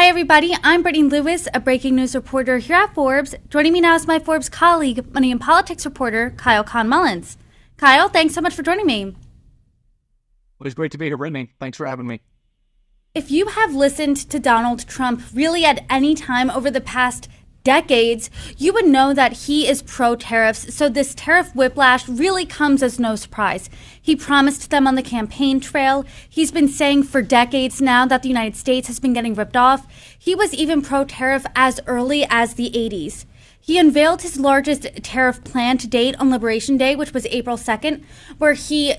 Hi, everybody. I'm Brittany Lewis, a breaking news reporter here at Forbes. Joining me now is my Forbes colleague, money and politics reporter, Kyle Khan-Mullins. Kyle, thanks so much for joining me. Well, it's great to be here, Brittany. Thanks for having me. If you have listened to Donald Trump really at any time over the past decades, you would know that he is pro-tariffs, so this tariff whiplash really comes as no surprise. He promised them on the campaign trail. He's been saying for decades now that the United States has been getting ripped off. He was even pro-tariff as early as the 80s. He unveiled his largest tariff plan to date on Liberation Day, which was April 2nd, where he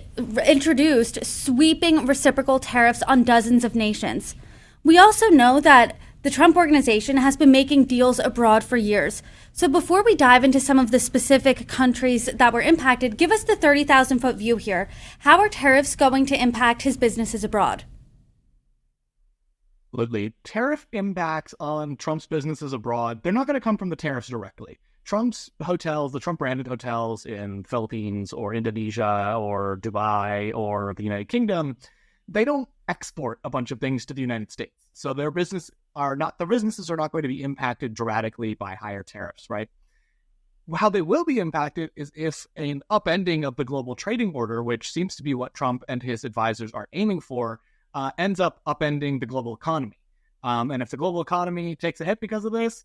introduced sweeping reciprocal tariffs on dozens of nations. We also know that the Trump Organization has been making deals abroad for years. So before we dive into some of the specific countries that were impacted, give us the 30,000-foot view here. How are tariffs going to impact his businesses abroad? Absolutely. Tariff impacts on Trump's businesses abroad, they're not going to come from the tariffs directly. Trump's hotels, the Trump-branded hotels in Philippines or Indonesia or Dubai or the United Kingdom, they don't export a bunch of things to the United States. So the businesses are not going to be impacted dramatically by higher tariffs, right? How they will be impacted is if an upending of the global trading order, which seems to be what Trump and his advisors are aiming for, ends up upending the global economy. And if the global economy takes a hit because of this,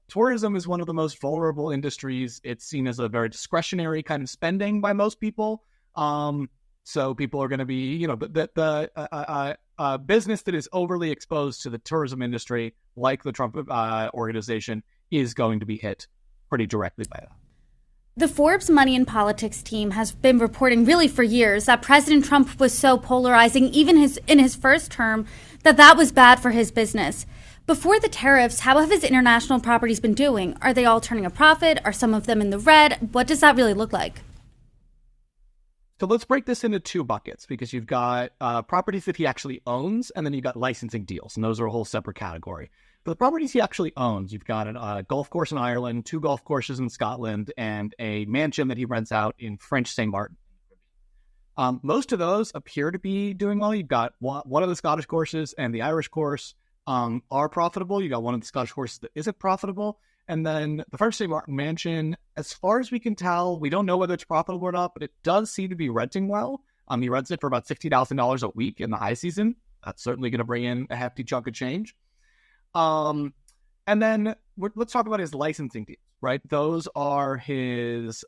tourism is one of the most vulnerable industries. It's seen as a very discretionary kind of spending by most people. So people are going to be, the business that is overly exposed to the tourism industry, like the Trump organization, is going to be hit pretty directly by that. The Forbes Money and Politics team has been reporting really for years that President Trump was so polarizing, even in his first term, that was bad for his business. Before the tariffs, how have his international properties been doing? Are they all turning a profit? Are some of them in the red? What does that really look like? So let's break this into two buckets, because you've got properties that he actually owns, and then you've got licensing deals, and those are a whole separate category. For the properties he actually owns, you've got a golf course in Ireland, 2 golf courses in Scotland, and a mansion that he rents out in French St. Martin. Most of those appear to be doing well. You've got one of the Scottish courses and the Irish course are profitable. You got one of the Scottish courses that isn't profitable. And then the French St. Martin mansion, as far as we can tell, we don't know whether it's profitable or not, but it does seem to be renting well. He rents it for about $60,000 a week in the high season. That's certainly going to bring in a hefty chunk of change. And then let's talk about his licensing deals, right? Those are his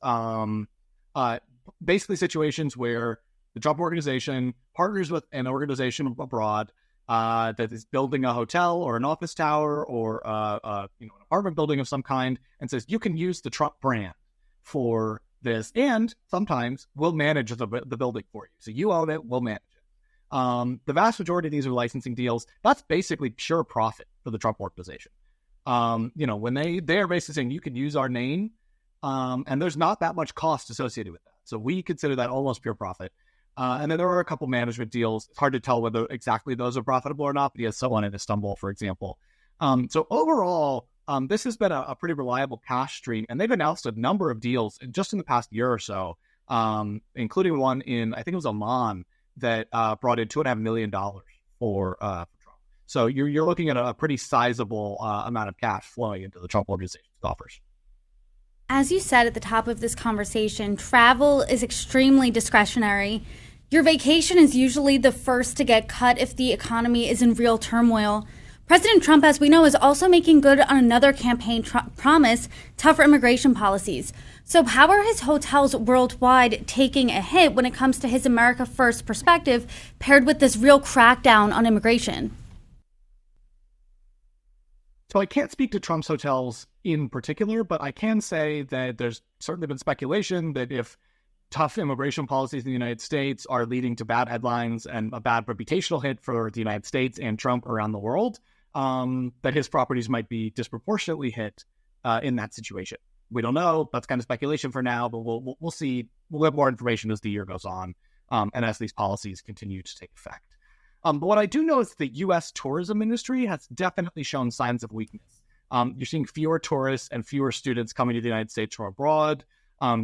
basically situations where the Trump organization partners with an organization abroad that is building a hotel or an office tower or an apartment building of some kind, and says, you can use the Trump brand for this, and sometimes we'll manage the building for you. So you own it, we'll manage it. The vast majority of these are licensing deals. That's basically pure profit for the Trump organization. When they're basically saying you can use our name, and there's not that much cost associated with that. So we consider that almost pure profit. And then there are a couple management deals. It's hard to tell whether exactly those are profitable or not, but he has someone in Istanbul, for example. So overall, this has been a pretty reliable cash stream, and they've announced a number of deals just in the past year or so, including one in, I think it was Oman, that brought in $2.5 million for Trump. So you're looking at a pretty sizable amount of cash flowing into the Trump organization's coffers. As you said at the top of this conversation, travel is extremely discretionary. Your vacation is usually the first to get cut if the economy is in real turmoil. President Trump, as we know, is also making good on another campaign promise, tougher immigration policies. So how are his hotels worldwide taking a hit when it comes to his America First perspective, paired with this real crackdown on immigration? So I can't speak to Trump's hotels in particular, but I can say that there's certainly been speculation that if tough immigration policies in the United States are leading to bad headlines and a bad reputational hit for the United States and Trump around the world, that his properties might be disproportionately hit in that situation. We don't know. That's kind of speculation for now, but we'll see. We'll have more information as the year goes on and as these policies continue to take effect. But what I do know is the U.S. tourism industry has definitely shown signs of weakness. You're seeing fewer tourists and fewer students coming to the United States from abroad.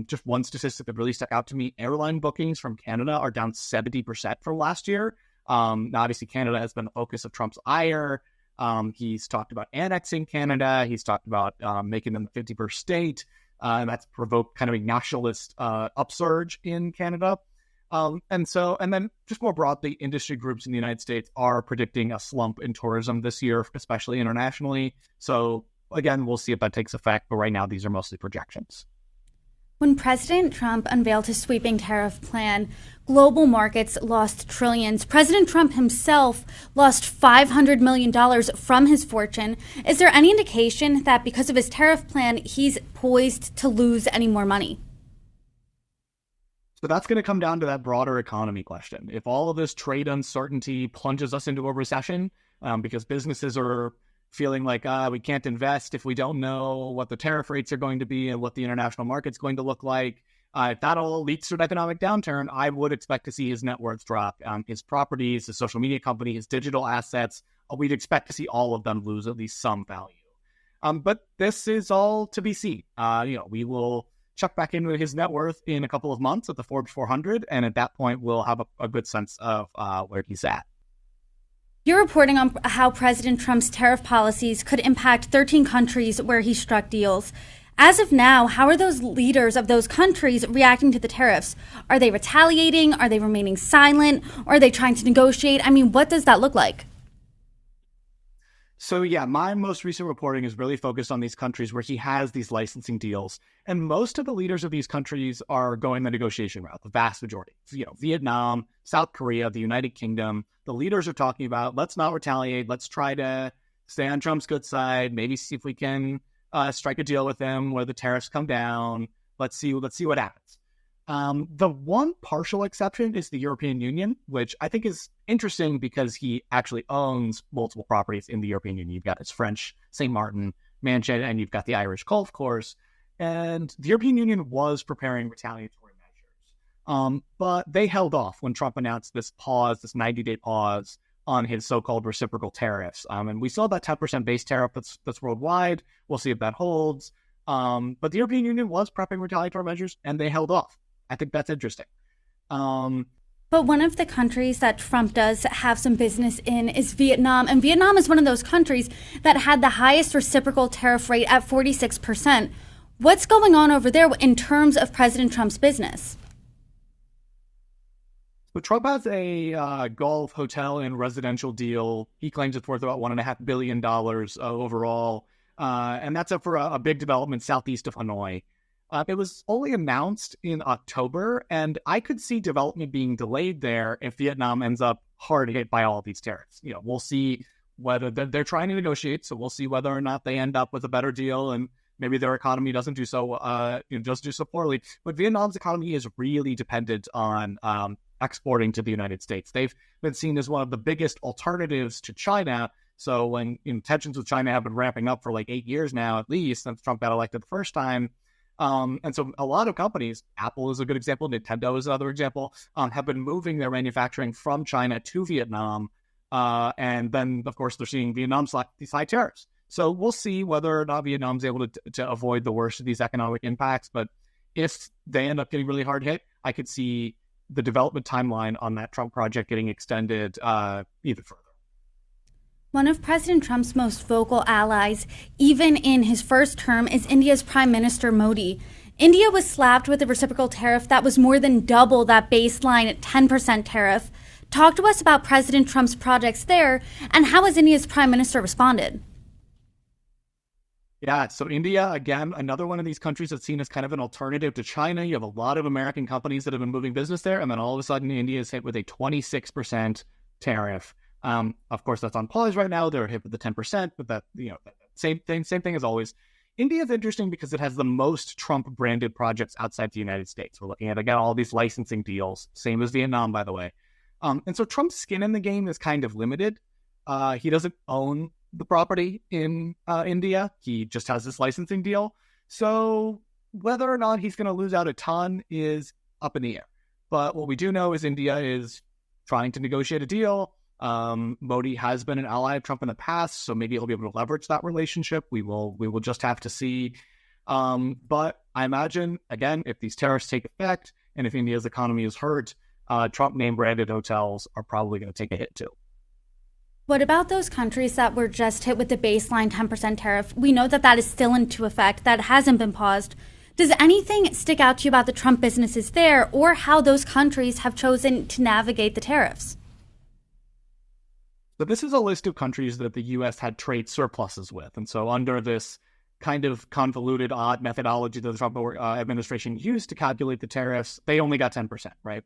Just one statistic that really stuck out to me, airline bookings from Canada are down 70% from last year. Now, obviously, Canada has been the focus of Trump's ire. He's talked about annexing Canada. He's talked about making them the 51st state. And that's provoked kind of a nationalist upsurge in Canada. And then just more broadly, industry groups in the United States are predicting a slump in tourism this year, especially internationally. So again, we'll see if that takes effect. But right now, these are mostly projections. When President Trump unveiled his sweeping tariff plan, global markets lost trillions. President Trump himself lost $500 million from his fortune. Is there any indication that because of his tariff plan, he's poised to lose any more money? So that's going to come down to that broader economy question. If all of this trade uncertainty plunges us into a recession, because businesses are feeling like we can't invest if we don't know what the tariff rates are going to be and what the international market's going to look like. If that all leads to an economic downturn, I would expect to see his net worth drop. His properties, his social media company, his digital assets, we'd expect to see all of them lose at least some value. But this is all to be seen. We will check back into his net worth in a couple of months at the Forbes 400, and at that point, we'll have a good sense of where he's at. You're reporting on how President Trump's tariff policies could impact 13 countries where he struck deals. As of now, how are those leaders of those countries reacting to the tariffs? Are they retaliating? Are they remaining silent? Or are they trying to negotiate? I mean, what does that look like? So yeah, my most recent reporting is really focused on these countries where he has these licensing deals. And most of the leaders of these countries are going the negotiation route, the vast majority. Vietnam, South Korea, the United Kingdom. The leaders are talking about, let's not retaliate. Let's try to stay on Trump's good side. Maybe see if we can strike a deal with him where the tariffs come down. Let's see what happens. The one partial exception is the European Union, which I think is interesting because he actually owns multiple properties in the European Union. You've got his French St. Martin mansion, and you've got the Irish golf course. And the European Union was preparing retaliatory measures. But they held off when Trump announced this 90-day pause on his so-called reciprocal tariffs. And we saw that 10% base tariff that's worldwide. We'll see if that holds. But the European Union was prepping retaliatory measures, and they held off. I think that's interesting. But one of the countries that Trump does have some business in is Vietnam. And Vietnam is one of those countries that had the highest reciprocal tariff rate at 46%. What's going on over there in terms of President Trump's business? So Trump has a golf, hotel, and residential deal. He claims it's worth about $1.5 billion overall. And that's up for a big development southeast of Hanoi. It was only announced in October, and I could see development being delayed there if Vietnam ends up hard hit by all of these tariffs. We'll see whether they're trying to negotiate, so we'll see whether or not they end up with a better deal, and maybe their economy doesn't do so, just do so poorly. But Vietnam's economy is really dependent on exporting to the United States. They've been seen as one of the biggest alternatives to China. So when tensions with China have been ramping up for like 8 years now, at least since Trump got elected the first time. And so a lot of companies, Apple is a good example, Nintendo is another example, have been moving their manufacturing from China to Vietnam. And then, of course, they're seeing Vietnam slap these high tariffs. So we'll see whether or not Vietnam's able to avoid the worst of these economic impacts. But if they end up getting really hard hit, I could see the development timeline on that Trump project getting extended even further. One of President Trump's most vocal allies, even in his first term, is India's Prime Minister Modi. India was slapped with a reciprocal tariff that was more than double that baseline 10% tariff. Talk to us about President Trump's projects there, and how has India's Prime Minister responded? Yeah, so India, again, another one of these countries that's seen as kind of an alternative to China. You have a lot of American companies that have been moving business there, and then all of a sudden India is hit with a 26% tariff. Of course, that's on pause right now. They're hit with the 10%, but that, same thing as always. India is interesting because it has the most Trump-branded projects outside the United States. We're looking at, again, all these licensing deals, same as Vietnam, by the way. And so Trump's skin in the game is kind of limited. He doesn't own the property in India. He just has this licensing deal. So whether or not he's going to lose out a ton is up in the air. But what we do know is India is trying to negotiate a deal. Modi has been an ally of Trump in the past, so maybe he'll be able to leverage that relationship. We will just have to see. But I imagine, again, if these tariffs take effect and if India's economy is hurt, Trump name branded hotels are probably going to take a hit too. What about those countries that were just hit with the baseline 10% tariff? We know that that is still into effect. That hasn't been paused. Does anything stick out to you about the Trump businesses there or how those countries have chosen to navigate the tariffs? So this is a list of countries that the U.S. had trade surpluses with. And so under this kind of convoluted, odd methodology that the Trump administration used to calculate the tariffs, they only got 10%, right?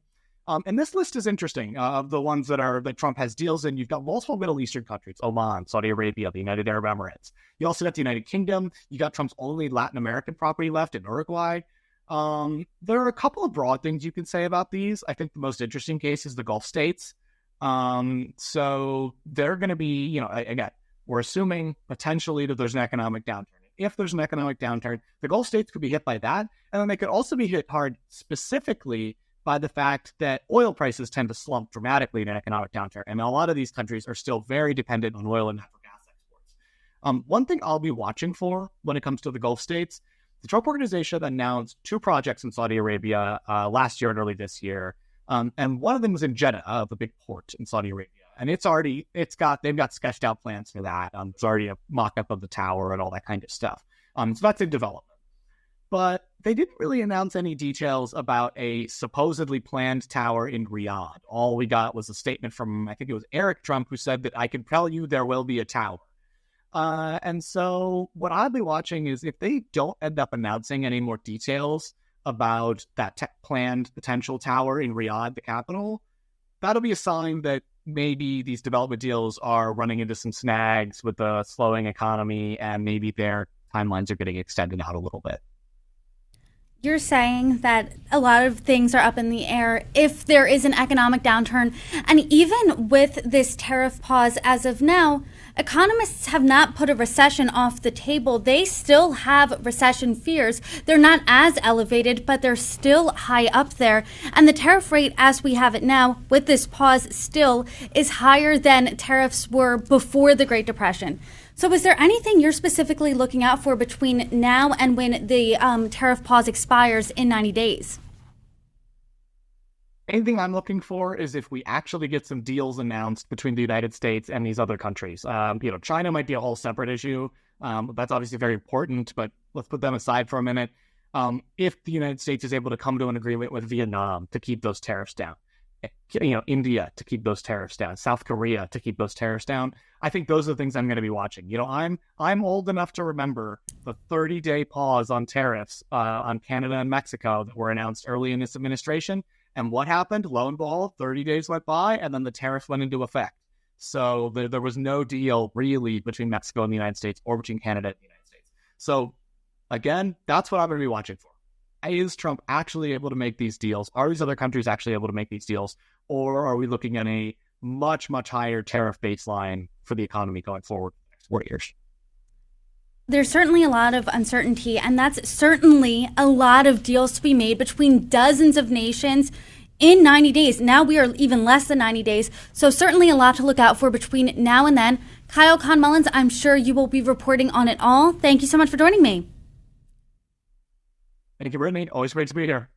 And this list is interesting. Of the ones that Trump has deals in, you've got multiple Middle Eastern countries, Oman, Saudi Arabia, the United Arab Emirates. You also got the United Kingdom. You got Trump's only Latin American property left in Uruguay. There are a couple of broad things you can say about these. I think the most interesting case is the Gulf states. So they're going to be, again, we're assuming potentially that there's an economic downturn. If there's an economic downturn, the Gulf states could be hit by that. And then they could also be hit hard specifically by the fact that oil prices tend to slump dramatically in an economic downturn. And a lot of these countries are still very dependent on oil and natural gas exports. One thing I'll be watching for when it comes to the Gulf states, the Trump organization announced 2 projects in Saudi Arabia last year and early this year. And one of them was in Jeddah, the big port in Saudi Arabia. And they've got sketched out plans for that. There's already a mock-up of the tower and all that kind of stuff. So that's in development. But they didn't really announce any details about a supposedly planned tower in Riyadh. All we got was a statement from, I think it was Eric Trump, who said that I can tell you there will be a tower. And so what I'll be watching is if they don't end up announcing any more details about that planned potential tower in Riyadh, the capital, that'll be a sign that maybe these development deals are running into some snags with the slowing economy and maybe their timelines are getting extended out a little bit. You're saying that a lot of things are up in the air if there is an economic downturn. And even with this tariff pause as of now, economists have not put a recession off the table. They still have recession fears. They're not as elevated, but they're still high up there. And the tariff rate as we have it now, with this pause still, is higher than tariffs were before the Great Depression. So is there anything you're specifically looking out for between now and when the tariff pause expires in 90 days? Anything I'm looking for is if we actually get some deals announced between the United States and these other countries. China might be a whole separate issue. That's obviously very important, but let's put them aside for a minute. If the United States is able to come to an agreement with Vietnam to keep those tariffs down, India to keep those tariffs down, South Korea to keep those tariffs down, I think those are the things I'm going to be watching. I'm old enough to remember the 30-day pause on tariffs on Canada and Mexico that were announced early in this administration. And what happened? Lo and behold, 30 days went by, and then the tariffs went into effect. So there was no deal really between Mexico and the United States or between Canada and the United States. So again, that's what I'm going to be watching for. Is Trump actually able to make these deals? Are these other countries actually able to make these deals? Or are we looking at a much, much higher tariff baseline for the economy going forward for the next 4 years? There's certainly a lot of uncertainty, and that's certainly a lot of deals to be made between dozens of nations in 90 days. Now we are even less than 90 days, so certainly a lot to look out for between now and then. Kyle Khan-Mullins, I'm sure you will be reporting on it all. Thank you so much for joining me. Thank you, Brittany. Always great to be here.